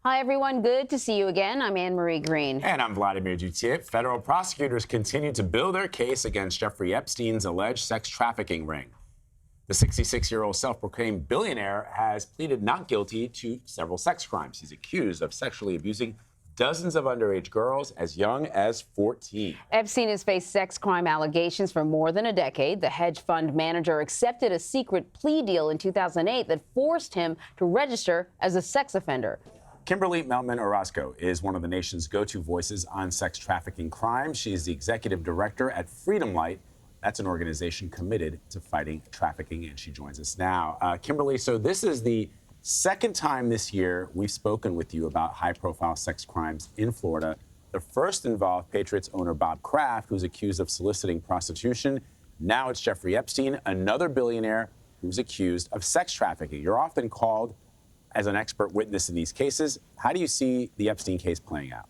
Hi, everyone. Good to see you again. I'm Anne-Marie Green. And I'm Vladimir Duthier. Federal prosecutors continue to build their case against Jeffrey Epstein's alleged sex trafficking ring. The 66-year-old self-proclaimed billionaire has pleaded not guilty to several sex crimes. He's accused of sexually abusing dozens of underage girls as young as 14. Epstein has faced sex crime allegations for more than a decade. The hedge fund manager accepted a secret plea deal in 2008 that forced him to register as a sex offender. Kimberly Mehlman-Orozco is one of the nation's go-to voices on sex trafficking crimes. She is the executive director at Freedom Light. That's an organization committed to fighting trafficking, and she joins us now. Kimberly, so this is the second time this year we've spoken with you about high-profile sex crimes in Florida. The first involved Patriots owner Bob Kraft, who's accused of soliciting prostitution. Now it's Jeffrey Epstein, another billionaire who's accused of sex trafficking. You're often called as an expert witness in these cases. How do you see the Epstein case playing out?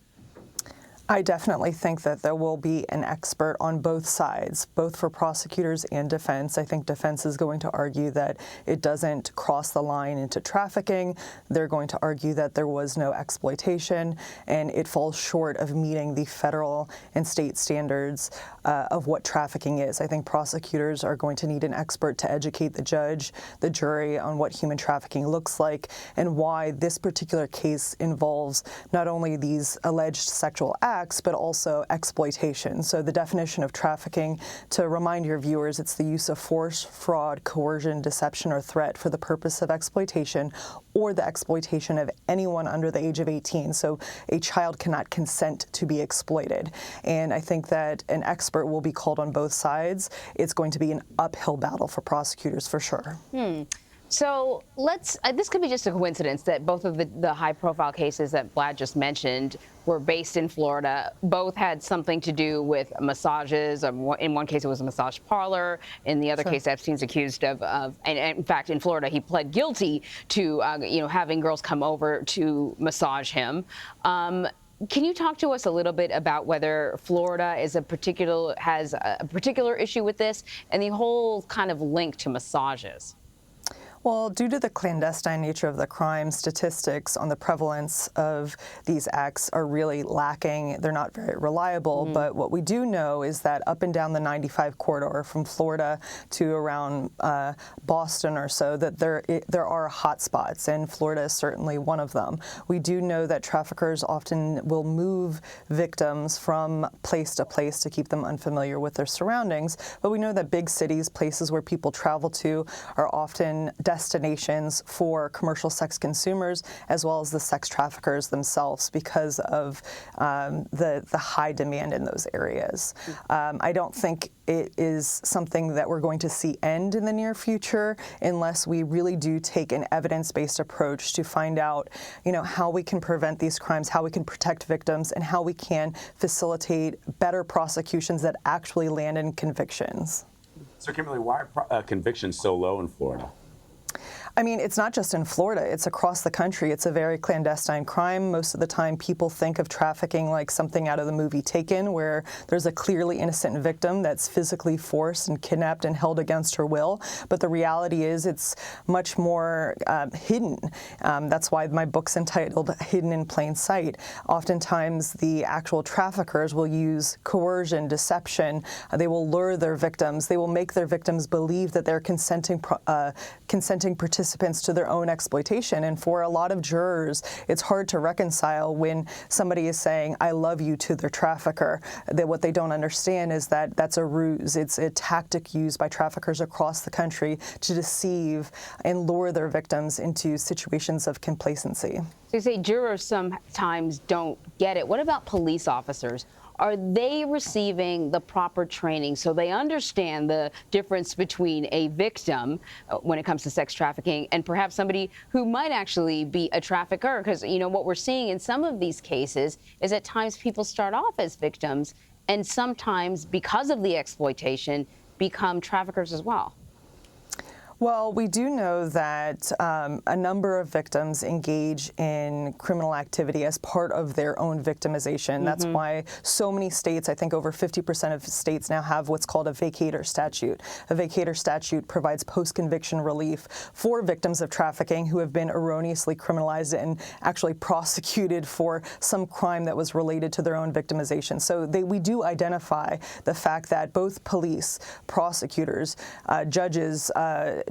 I definitely think that there will be an expert on both sides, both for prosecutors and defense. I think defense is going to argue that it doesn't cross the line into trafficking. They're going to argue that there was no exploitation, and it falls short of meeting the federal and state standards of what trafficking is. I think prosecutors are going to need an expert to educate the judge, the jury on what human trafficking looks like and why this particular case involves not only these alleged sexual acts, but also exploitation. So the definition of trafficking, to remind your viewers, it's the use of force, fraud, coercion, deception, or threat for the purpose of exploitation or the exploitation of anyone under the age of 18. So a child cannot consent to be exploited. And I think that an expert will be called on both sides. It's going to be an uphill battle for prosecutors for sure. So this could be just a coincidence that both of the high-profile cases that Vlad just mentioned were based in Florida. Both had something to do with massages. In one case, it was a massage parlor. In the other case, Epstein's accused of and in fact, in Florida, he pled guilty to, having girls come over to massage him. Can you talk to us a little bit about whether Florida has a particular issue with this and the whole kind of link to massages? Well, due to the clandestine nature of the crime, statistics on the prevalence of these acts are really lacking. They're not very reliable, but what we do know is that up and down the 95 corridor from Florida to around Boston or so, that there are hot spots, and Florida is certainly one of them. We do know that traffickers often will move victims from place to place to keep them unfamiliar with their surroundings, but we know that big cities, places where people travel to, are often destinations for commercial sex consumers as well as the sex traffickers themselves because of the high demand in those areas. I don't think it is something that we're going to see end in the near future unless we really do take an evidence-based approach to find out, how we can prevent these crimes, how we can protect victims, and how we can facilitate better prosecutions that actually land in convictions. So, Kimberly, why are convictions so low in Florida? I mean, it's not just in Florida, it's across the country. It's a very clandestine crime. Most of the time people think of trafficking like something out of the movie Taken, where there's a clearly innocent victim that's physically forced and kidnapped and held against her will. But the reality is it's much more hidden. That's why my book's entitled Hidden in Plain Sight. Oftentimes the actual traffickers will use coercion, deception. They will lure their victims. They will make their victims believe that they're consenting participants to their own exploitation. And for a lot of jurors, it's hard to reconcile when somebody is saying, I love you, to their trafficker. That what they don't understand is that that's a ruse. It's a tactic used by traffickers across the country to deceive and lure their victims into situations of complacency. So you say jurors sometimes don't get it. What about police officers? Are they receiving the proper training so they understand the difference between a victim when it comes to sex trafficking and perhaps somebody who might actually be a trafficker? Because, what we're seeing in some of these cases is at times people start off as victims and sometimes, because of the exploitation, become traffickers as well. Well, we do know that a number of victims engage in criminal activity as part of their own victimization. That's why so many states, I think over 50% of states now have what's called a vacator statute. A vacator statute provides post-conviction relief for victims of trafficking who have been erroneously criminalized and actually prosecuted for some crime that was related to their own victimization. So we do identify the fact that both police, prosecutors, judges,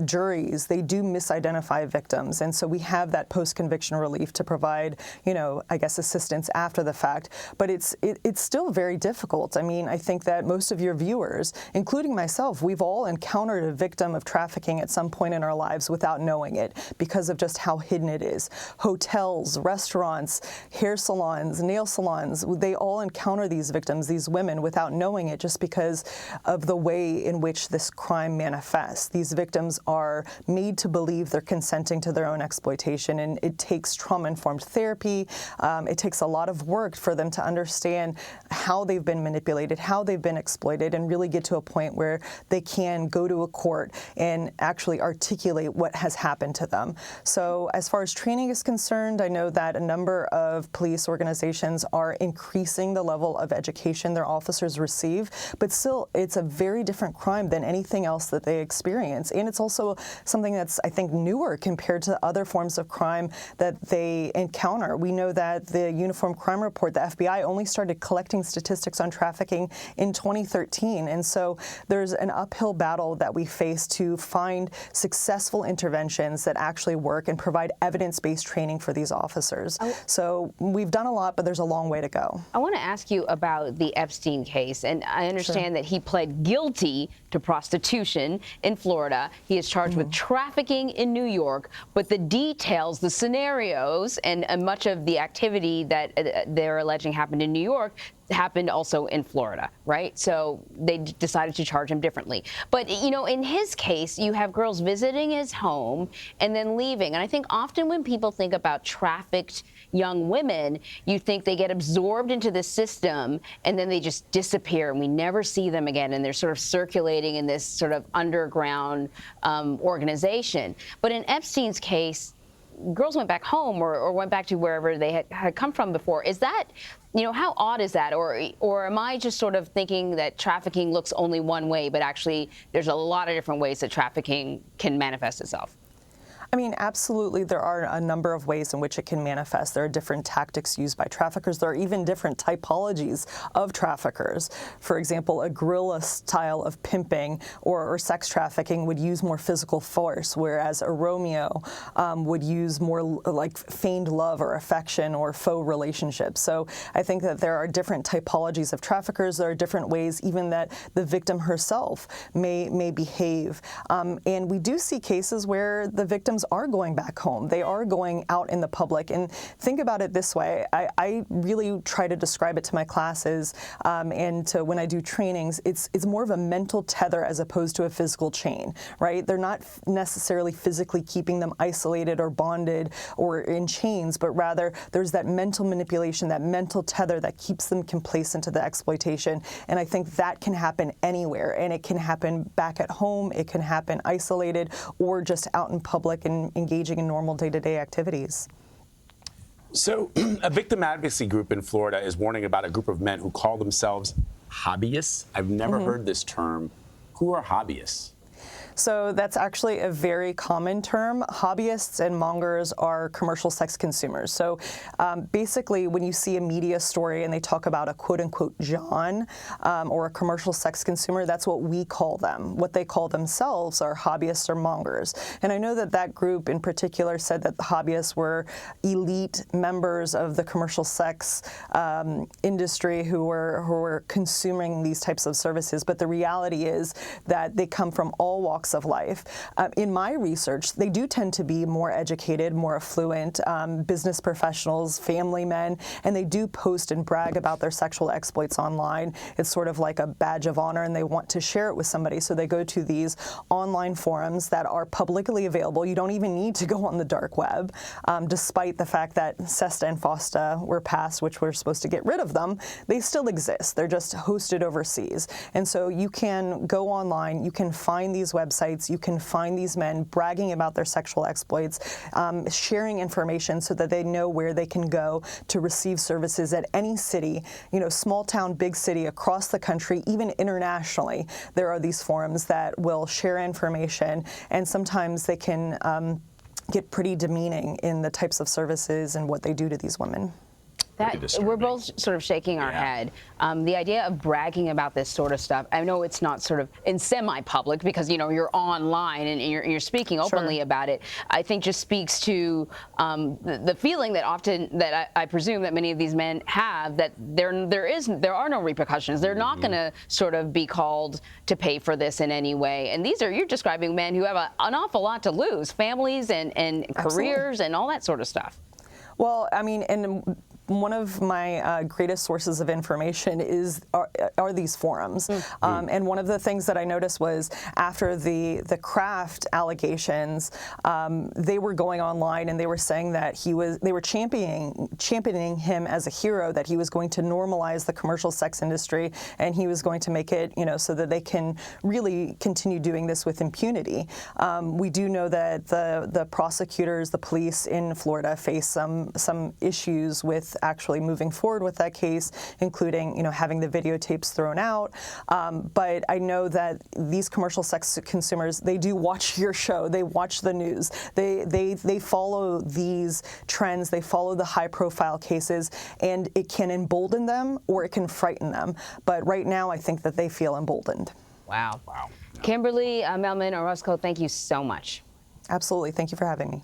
juries, they do misidentify victims. And so we have that post-conviction relief to provide, I guess, assistance after the fact. But it's still very difficult. I mean, I think that most of your viewers, including myself, we've all encountered a victim of trafficking at some point in our lives without knowing it because of just how hidden it is. Hotels, restaurants, hair salons, nail salons, they all encounter these victims, these women, without knowing it just because of the way in which this crime manifests. These victims are made to believe they're consenting to their own exploitation, and it takes trauma-informed therapy. It takes a lot of work for them to understand how they've been manipulated, how they've been exploited, and really get to a point where they can go to a court and actually articulate what has happened to them. So as far as training is concerned, I know that a number of police organizations are increasing the level of education their officers receive, but still it's a very different crime than anything else that they experience. And it's also something that's, I think, newer compared to other forms of crime that they encounter. We know that the Uniform Crime Report, the FBI, only started collecting statistics on trafficking in 2013. And so there's an uphill battle that we face to find successful interventions that actually work and provide evidence-based training for these officers. So we've done a lot, but there's a long way to go. I want to ask you about the Epstein case, and I understand that he pled guilty to prostitution in Florida. He is charged with trafficking in New York, but the details, the scenarios, and much of the activity that they're alleging happened in New York happened also in Florida, right? So they decided to charge him differently. But, in his case, you have girls visiting his home and then leaving. And I think often when people think about trafficked young women, you think they get absorbed into the system and then they just disappear and we never see them again. And they're sort of circulating in this sort of underground organization. But in Epstein's case, girls went back home or went back to wherever they had come from before. Is that, how odd is that? Or am I just sort of thinking that trafficking looks only one way, but actually there's a lot of different ways that trafficking can manifest itself? I mean, absolutely, there are a number of ways in which it can manifest. There are different tactics used by traffickers. There are even different typologies of traffickers. For example, a guerrilla style of pimping or sex trafficking would use more physical force, whereas a Romeo would use more like feigned love or affection or faux relationships. So I think that there are different typologies of traffickers. There are different ways even that the victim herself may behave. And we do see cases where the victims are going back home. They are going out in the public. And think about it this way. I really try to describe it to my classes and to when I do trainings, it's more of a mental tether as opposed to a physical chain, right? They're not necessarily physically keeping them isolated or bonded or in chains, but rather there's that mental manipulation, that mental tether that keeps them complacent to the exploitation. And I think that can happen anywhere. And it can happen back at home. It can happen isolated or just out in public and engaging in normal day-to-day activities. So a victim advocacy group in Florida is warning about a group of men who call themselves hobbyists. I've never heard this term. Who are hobbyists? So that's actually a very common term. Hobbyists and mongers are commercial sex consumers. So basically, when you see a media story and they talk about a quote-unquote John or a commercial sex consumer, that's what we call them. What they call themselves are hobbyists or mongers. And I know that that group in particular said that the hobbyists were elite members of the commercial sex industry who were consuming these types of services. But the reality is that they come from all walks of life. In my research, they do tend to be more educated, more affluent, business professionals, family men, and they do post and brag about their sexual exploits online. It's sort of like a badge of honor, and they want to share it with somebody, so they go to these online forums that are publicly available. You don't even need to go on the dark web, despite the fact that SESTA and FOSTA were passed, which we're supposed to get rid of them. They still exist. They're just hosted overseas. And so you can go online, you can find these websites websites, you can find these men bragging about their sexual exploits, sharing information so that they know where they can go to receive services at any city, small town, big city, across the country, even internationally. There are these forums that will share information, and sometimes they can get pretty demeaning in the types of services and what they do to these women. We're both sort of shaking our head. The idea of bragging about this sort of stuff, I know it's not sort of in semi-public because, you're online and you're speaking openly about it, I think just speaks to the feeling that often, that I presume that many of these men have, that there are no repercussions. They're not going to sort of be called to pay for this in any way. And you're describing men who have an awful lot to lose, families and careers and all that sort of stuff. Well, I mean, and one of my greatest sources of information are these forums. And one of the things that I noticed was after the Kraft allegations, they were going online and they were saying that they were championing him as a hero, that he was going to normalize the commercial sex industry and he was going to make it, so that they can really continue doing this with impunity. We do know that the prosecutors, the police in Florida face some issues with actually moving forward with that case, including, having the videotapes thrown out. But I know that these commercial sex consumers, they do watch your show, they watch the news, they follow these trends, they follow the high-profile cases, and it can embolden them or it can frighten them. But right now, I think that they feel emboldened. Wow. Kimberly Mehlman-Orozco, thank you so much. Absolutely. Thank you for having me.